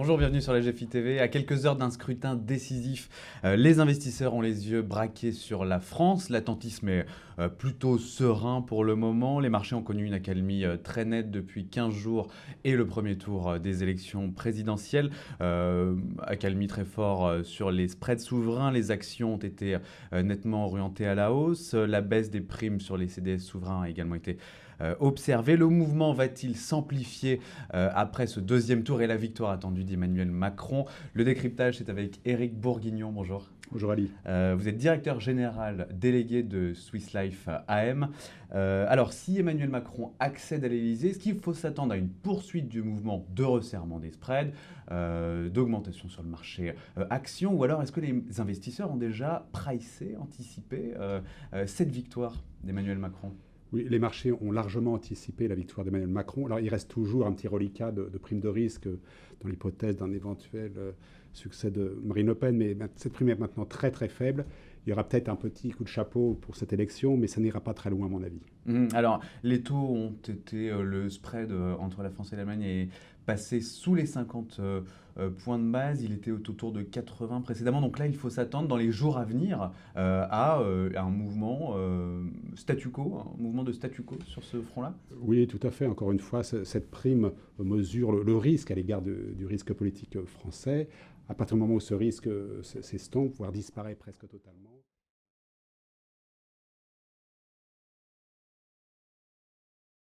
Bonjour, bienvenue sur la GFI TV. À quelques heures d'un scrutin décisif, les investisseurs ont les yeux braqués sur la France. L'attentisme est plutôt serein pour le moment. Les marchés ont connu une accalmie très nette depuis 15 jours et le premier tour des élections présidentielles. Accalmie très fort sur les spreads souverains. Les actions ont été nettement orientées à la hausse. La baisse des primes sur les CDS souverains a également été observée. Le mouvement va-t-il s'amplifier après ce deuxième tour et la victoire attendue d'Emmanuel Macron? Le décryptage, c'est avec Éric Bourguignon. Bonjour. Bonjour Ali. Vous êtes directeur général délégué de Swiss Life AM. Alors, si Emmanuel Macron accède à l'Élysée, est-ce qu'il faut s'attendre à une poursuite du mouvement de resserrement des spreads, d'augmentation sur le marché action, ou alors est-ce que les investisseurs ont déjà pricé, anticipé cette victoire d'Emmanuel Macron? Oui, les marchés ont largement anticipé la victoire d'Emmanuel Macron. Alors, il reste toujours un petit reliquat de prime de risque dans l'hypothèse d'un éventuel succès de Marine Le Pen, mais cette prime est maintenant très très faible. Il y aura peut-être un petit coup de chapeau pour cette élection, mais ça n'ira pas très loin à mon avis. Alors, les taux ont été, le spread entre la France et l'Allemagne est passé sous les 50 points de base. Il était autour de 80 précédemment. Donc là, il faut s'attendre dans les jours à venir à un mouvement statu quo, un mouvement de statu quo sur ce front-là. Oui, tout à fait. Encore une fois, cette prime mesure le risque à l'égard du risque politique français. À partir du moment où ce risque s'estompe, voire disparaît presque totalement,